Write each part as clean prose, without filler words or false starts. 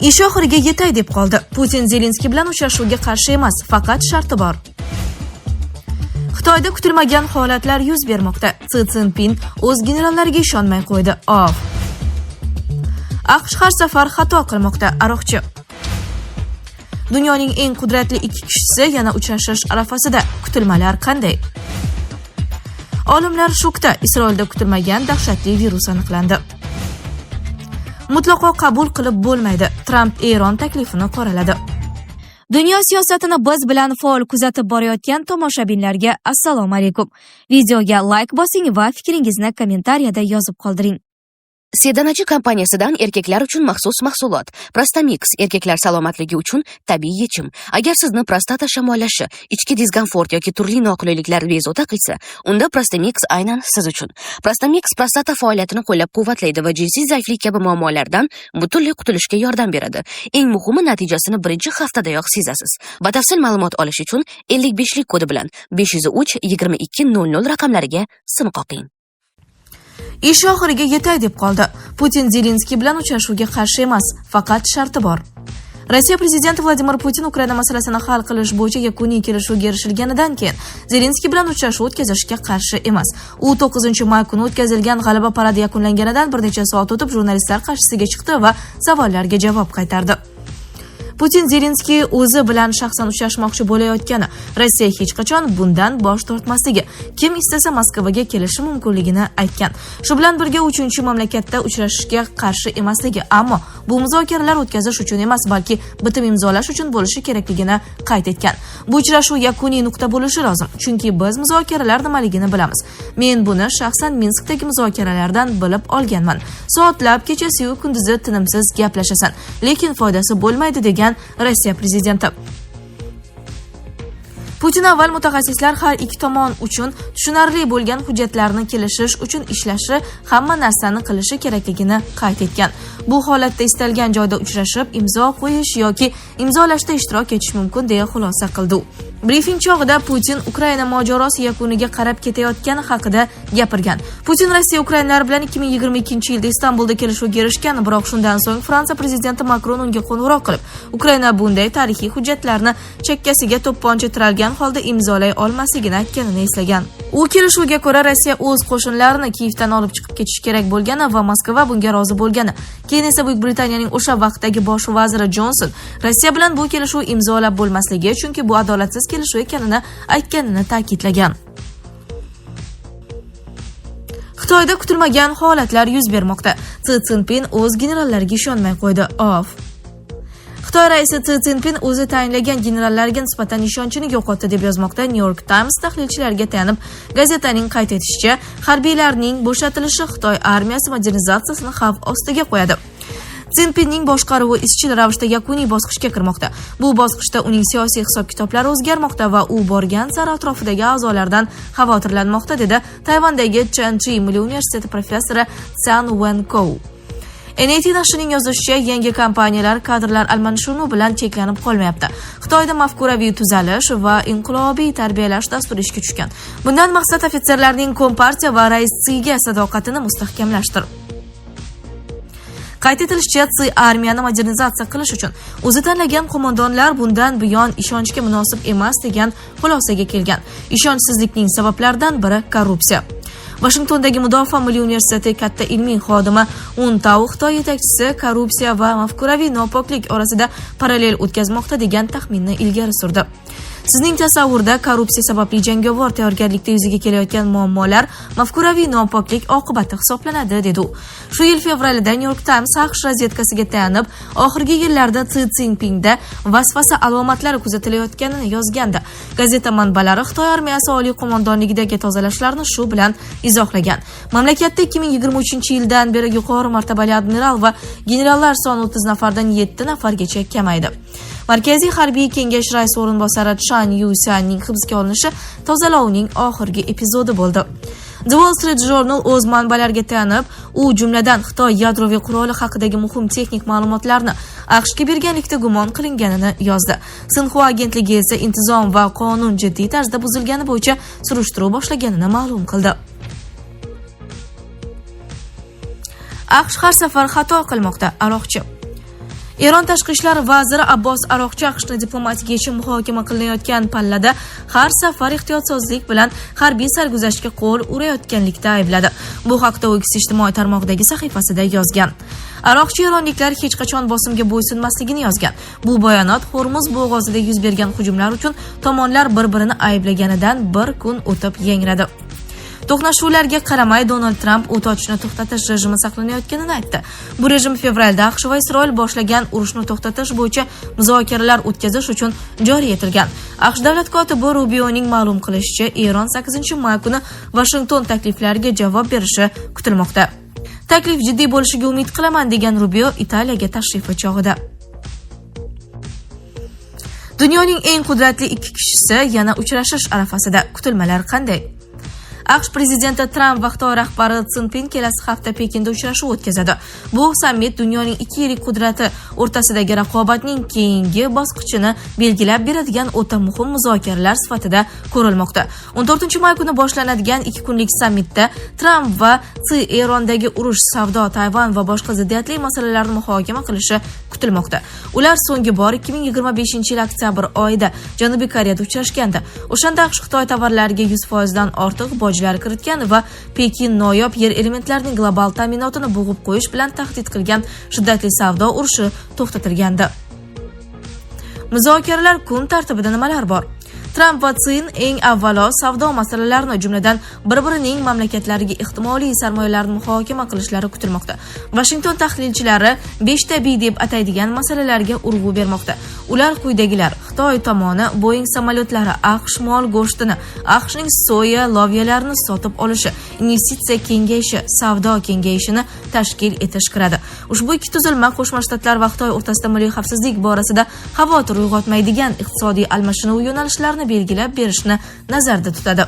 Ish oxiriga yetay deb qoldi. Putin Zelenskiy bilan uchrashuvga qarshi emas, faqat sharti bor. Xitoyda kutilmagan holatlar yuz bermoqda. Si Szinpin o'z generallariga ishonmay qo'ydi. AQSh har safar xato qilmoqda. Aroqchi. Dunyoning eng qudratli ikki kishisi yana uchrashish arafasida. Kutilmalar qanday? Olimlar shokda. Isroilda kutilmagan dahshatli virus aniqlandi. Mutlaqo qabul qilib bo'lmaydi. Tramp Eron taklifini qoraladi. Dunyo siyosatini biz bilan faol kuzatib borayotgan tomoshabinlarga assalomu alaykum. Videoga like bosing va fikringizni kommentariyada yozib qoldiring. Sedanachi kompaniyasidan erkaklar uchun maxsus mahsulot. Prostamix erkaklar salomatligi uchun tabiiy yechim. Agar sizni prostata shamollashi, ichki diskomfort yoki turli noqulayliklar bezovta qilsa, unda Prostamix aynan siz uchun. Prostamix prostata faoliyatini qo'llab-quvvatlaydi va jinsiy zaiflik kabi muammolardan butunlay qutulishga yordam beradi. Eng muhimi, natijasini birinchi haftadayoq sezasiz. Batafsil ma'lumot olish uchun 55lik kodi bilan 503 2200 raqamlariga sim qoqing. Ish oxiriga yetay deb qoldi. Putin Zelenskiy bilan uchrashuvga qarshi emas, faqat sharti bor. Rossiya prezidenti Vladimir Putin Ukraina masalasini hal qilish bo'yicha yakuniy kelishuvga erishilganidan keyin Zelenskiy bilan uchrashuv o'tkazishga qarshi emas. U 9-may kuni o'tkazilgan g'alaba paradi yakunlanganidan bir necha soat o'tib jurnalistlar qarshisiga chiqdi va savollarga javob qaytardi. Putin Zelenskiy o'zi bilan shaxsan uchrashmoqchi bo'layotgani, Rossiya hech qachon bundan bosh tortmasligi, kim istasa Moskvaga kelishi mumkinligini aytgan. Shu bilan birga 3-mamlakatda uchrashishga qarshi emasligi, ammo bu muzokaralar o'tkazish uchun emas, balki bitim imzolash uchun bo'lishi kerakligini qayd etgan. Bu uchrashuv yakuniy nuqta bo'lishi lozim, chunki biz muzokaralar nimaligini bilamiz. Men buni shaxsan Minskdagi muzokaralardan bilib olganman. Soatlab kechasi va kunduzi tinimsiz gaplashasan, lekin foydasi bo'lmaydi degan Rossiya prezidenti. Putin avval mutaxassislar har ikki tomon uchun tushunarli bo'lgan hujjatlarni kelishish uchun ishlashi, hamma narsani qilishi kerakligini qayd etgan. Bu holatda istalgan joyda uchrashib, imzo qo'yish yoki imzolashda ishtirok etish mumkin deya xulosa qildi. Brifing chog'ida Putin Ukraina mojarosi yakuniga qarab ketayotgani haqida gapirgan. Putin Rossiya ukrainlar bilan 2022-yilda Istanbulda kelishuvga erishgan, biroq shundan so'ng Fransiya prezidenti Makron unga qo'ng'iroq qilib, Ukraina bunday tarixiy hujjatlarni chekkasiga to'pponcha tiralgan holda imzolay olmasligini aytganini eslagan. U kelishuvga ko'ra Rossiya o'z qo'shinlarini Kiyevdan olib chiqib ketish kerak bo'lgani va Moskva bunga rozi bo'lgani. Keyin esa Buyuk Britaniyaning o'sha vaqtdagi bosh vaziri Jonson Rossiya bilan bu kelishuv imzolab bo'lmasligi, chunki bu adolatsiz kelishuv ekanini aytganini ta'kidlagan. Xitoyda kutilmagan holatlar yuz bermoqda. Si Szinpin o'z generallariga ishonmay qo'ydi. Xitoy raisi Si Szinpin o'zi tayinlagan generallarga nisbatan ishonchini yo'qotdi deb yozmoqda New York Times tahlilchilariga tayanib. Gazetaning qayd etishicha, harbiylarning bo'shatilishi Xitoy armiyasi modernizatsiyasini xavf ostiga qo'yadi. Szinpinning boshqaruvi izchil ravishda yakuniy bosqichga kirmoqda. Bu bosqichda uning siyosiy hisob-kitoblari o'zgarmoqda va u borgan sari atrofidagi a'zolardan xavotirlanmoqda, dedi Tayvandagi Chengchi Milliy universiteti professori Chan Wenkou. NET nashrining yozishicha, yangi kompaniyalar kadrlar almashinuvi bilan cheklanib qolmayapti. Xitoyda mafkuraviy tuzalish va inqilobiy tarbiyalash dasturi ishga tushgan. Bundan maqsad ofitserlarning kompartiya va raisiga sadoqatini mustahkamlashdir. Qayd etilishicha, Si armiyani modernizatsiya qilish uchun o'zi tanlagan qo'mondonlar bundan buyon ishonchga munosib emas degan xulosaga kelgan. Ishonchsizlikning sabablaridan biri korrupsiya. Washingtondagi Mudofaa Milliy universiteti katta ilmiy xodimi Untao Xitoy yetakchisi korrupsiya va mafkuraviy nopoklik orasida parallel o'tkazmoqda degan taxminni ilgari surdi. Sizning tasavvurda korrupsiya sababli jangovar tayyorgarlikda yuzaga kelayotgan muammolar mafkuraviy nopoklik oqibati hisoblanadi, dedi u. Shu yil fevralida New York Times AQSh razvedkasiga tayanib, oxirgi yillarda Si Szinpinda vasvasa alomatlari kuzatilayotganini yozgandi. Gazeta manbalari Xitoy armiyasi oliy qo'mondonligidagi tozalashlarni shu bilan izohlagan. Mamlakatda 2023-yildan beri yuqori martabali admiral va generallar soni 30 nafardan 7 nafargacha kamaydi. Markaziy harbiy kengash raisi o'rinbosari Chan Yusanning hibsga olinishi tozalovning oxirgi epizodi bo'ldi. The Wall Street Journal o'z manbalariga tayanib, u jumladan Xitoy yadroviy quroli haqidagi muhim texnik ma'lumotlarni AQShga berganlikda gumon qilinganini yozdi. Sinxua agentligi esa intizom va qonun jiddiy tarzda buzilgani bo'yicha surishtiruv boshlaganini ma'lum qildi. AQSh har safar xato qilmoqda. Aroqchi. Eron tashqi ishlar vaziri Abbos Aroqchi AQShni diplomatik yechim muhokama qilinayotgan pallada har safar ehtiyotsizlik bilan harbiy sarguzashtga qo'l urayotganlikda aybladi. Bu haqda u ijtimoiy tarmoqdagi sahifasida yozgan. Aroqchi eronliklar hech qachon bosimga bo'ysunmasligini yozgan. Bu bayonot Hormuz bo'g'ozida yuz bergan hujumlar uchun tomonlar bir-birini ayblaganidan bir kun o'tib yangradi. To'qnashuvlarga qaramay Donald Tramp o't ochishni to'xtatish rejimi saqlanayotganini aytdi. Bu rejim fevralda AQSh va Isroil boshlagan urushni to'xtatish bo'yicha muzokaralar o'tkazish uchun joriy etilgan. AQSh davlat kotibi Rubioning ma'lum qilishicha, Eron 8-may kuni Washington takliflariga javob berishi kutilmoqda. Taklif jiddiy bo'lishiga umid qilaman degan Rubio Italiyaga tashrifi chog'ida. Dunyoning eng qudratli ikki kishisi yana uchrashish arafasida. Kutilmalar qanday? AQSh prezidenti Tramp va Xitoy rahbari Si Szinpin kelasi hafta Pekinda uchrashuv o'tkazadi. Bu sammit dunyoning ikki yirik qudrati o'rtasidagi raqobatning keyingi bosqichini belgilab beradigan o'ta muhim muzokaralar sifatida ko'rilmoqda. 14-may kuni boshlanadigan 2 kunlik sammitda Tramp va Si Erondagi urush, savdo, Tayvan va boshqa ziddiyatli masalalarni muhokama qilishi kutilmoqda. Ular so'nggi bor 2025-yil oktyabr oyida Janubiy Koreyada uchrashgandi. O'shanda AQSh Xitoy tovarlariga 100% dan ortiq bojlar kiritgan va Pekin noyob yer elementlarining global ta'minotini bo'g'ib qo'yish bilan tahdid qilgan shiddatli savdo urushi to'xtatilgandi. Muzokaralar kun tartibida nimalar bor? Tramp va Sin eng avvalo savdo masalalarini, jumladan bir-birining mamlakatlariga ehtimoliy sarmoyalarni muhokama qilishlari kutilmoqda. Washington tahlilchilari 5 tabiiy deb ataydigan masalalarga urg'u bermoqda. Ular quyidagilar: Xitoy tomoni Boeing samolyotlari, AQSh mol go'shtini, AQShning soya lovyalarini sotib olishi, investitsiya kengayishi, savdo kengayishini tashkil etish kiradi. Ushbu ikki tuzilma Qo'shma Shtatlar va Xitoy o'rtasida milliy xavfsizlik borasida xavotir uyg'otmaydigan iqtisodiy almashinuv yo'nalishlarini belgilab berishni nazarda tutadi.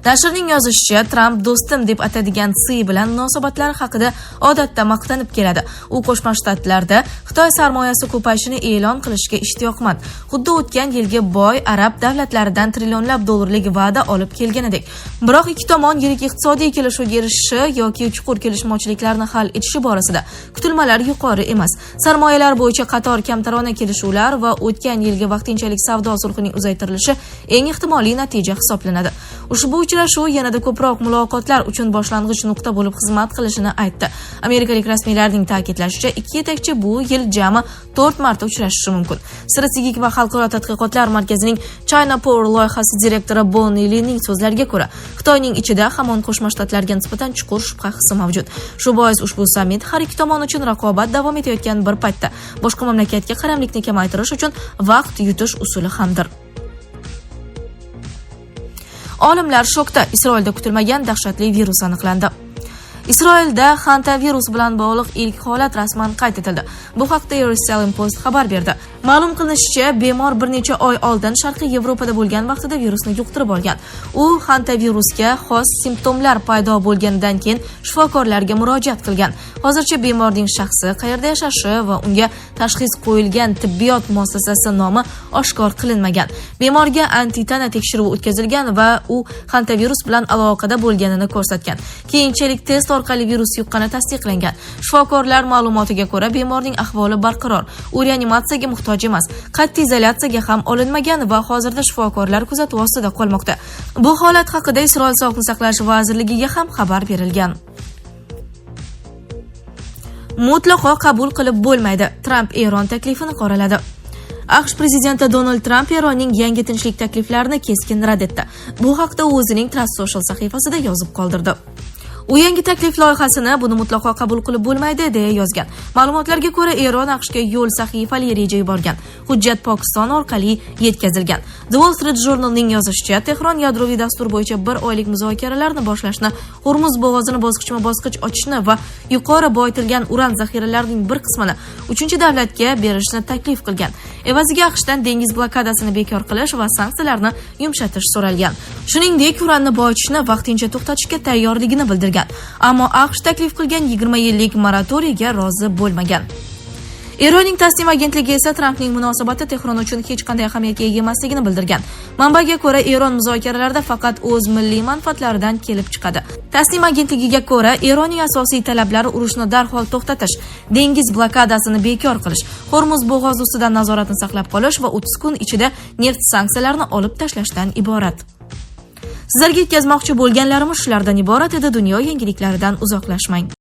Nashrning yozishicha, Tramp do'stim deb atadigan Si bilan munosabatlari haqida odatda maqtanib keladi. U Qo'shma Shtatlarda Xitoy sarmoyasi ko'payishini e'lon qilishga ishtiyoqmand. Xuddi o'tgan yilgi boy arab davlatlaridan trillionlab dollarlik va'da olib kelganidek. Biroq ikki tomon yirik iqtisodiy kelishuvga erishishi yoki chuqur kelishmovchiliklarni hal etishi borasida kutilmalar yuqori emas. Sarmoyalar bo'yicha qator kamtarona kelishuvlar va o'tgan yilgi vaqtinchalik savdo sulhining uzaytirilishi eng ehtimoliy natija hisoblanadi. Ushbu uchrashuv yanada ko'proq muloqotlar uchun boshlang'ich nuqta bo'lib xizmat qilishini aytdi. Amerikalik rasmiylarning ta'kidlashicha, ikki yetakchi bu yil jami 4 marta uchrashishi mumkin. Strategik va xalqaro tadqiqotlar markazining China Power loyihasi direktori Bonnie Lining so'zlariga ko'ra, Xitoyning ichida hamon Qo'shma Shtatlarga nisbatan chuqur shubha hissi mavjud. Shu bois ushbu sammit har ikki tomon uchun raqobat davom etayotgan bir paytda boshqa mamlakatga qaramlikni kamaytirish uchun vaqt yutish usuli hamdir. Olimlar shokda. Isroilda kutilmagan dahshatli virus aniqlandi. Isroilda hantavirus bilan bog'liq ilk holat rasman qayd etildi. Bu haqda Jerusalem Post xabar berdi. Ma'lum qilinishicha, bemor bir necha oy oldin Sharqiy Yevropada bo'lgan vaqtida virusni yuqtirib olgan. U hantavirusga xos simptomlar paydo bo'lganidan keyin shifokorlarga murojaat qilgan. Hozircha bemorning shaxsi, qayerda yashashi va unga tashxis qo'yilgan tibbiyot muassasasi nomi oshkor qilinmagan. Bemorga antitana tekshiruvi o'tkazilgan va u hantavirus bilan aloqada bo'lganini ko'rsatgan. Keyinchalik test orqali virus yuqqani tasdiqlangan. Shifokorlar ma'lumotiga ko'ra, bemorning ahvoli barqaror. U reanimatsiyaga muhtoj emas, qat'iy izolyatsiyaga ham olinmagan va hozirda shifokorlar kuzatuv ostida qolmoqda. Bu holat haqida Isroil Sog'liqni saqlash vazirligiga ham xabar berilgan. Mutlaqo qabul qilib bo'lmaydi. Tramp Eron taklifini qoraladi. AQSh prezidenti Donald Tramp Eronning yangi tinchlik takliflarini keskin rad etdi. Bu haqda u o'zining Trust Social sahifasida yozib qoldirdi. U yangi taklif loyihasini buni mutlaqo qabul qilib bo'lmaydi deya yozgan. Ma'lumotlarga ko'ra, Eron AQShga yo'l sahifali reja yuborgan. Hujjat Pokiston orqali yetkazilgan. The Wall Street Journal'ning yozishicha, Tehron yadroviy dastur bo'yicha 1 oylik muzokaralarni boshlashni, Hormuz bo'g'ozini bosqichma-bosqich ochishni va yuqori boyitilgan uran zaxiralarining bir qismini 3-davlatga berishni taklif qilgan. Evaziga AQShdan dengiz blokadasini bekor qilish va sanksiyalarni yumshatish so'ralgan. Shuningdek, uranni boyitishni vaqtincha to'xtatishga tayyorligini bildirgan. Ammo AQSh taklif qilgan 20 yillik moratoriyga rozi bo'lmagan. Eronning Tasnim agentligi esa Trampning munosabati Tehron uchun hech qanday ahamiyatga ega emasligini bildirgan. Manbaga ko'ra, Eron muzokaralarda faqat o'z milliy manfaatlaridan kelib chiqadi. Tasnim agentligiga ko'ra, Eronning asosiy talablari urushni darhol to'xtatish, dengiz blokadasini bekor qilish, Hormuz bo'g'ozi ustidan nazoratni saqlab qolish va 30 kun ichida neft sanksiyalarini olib tashlashdan iborat. Sizlarga yetkazmoqchi bo'lganlarimiz shulardan iborat edi. Dunyo yangiliklaridan uzoqlashmang.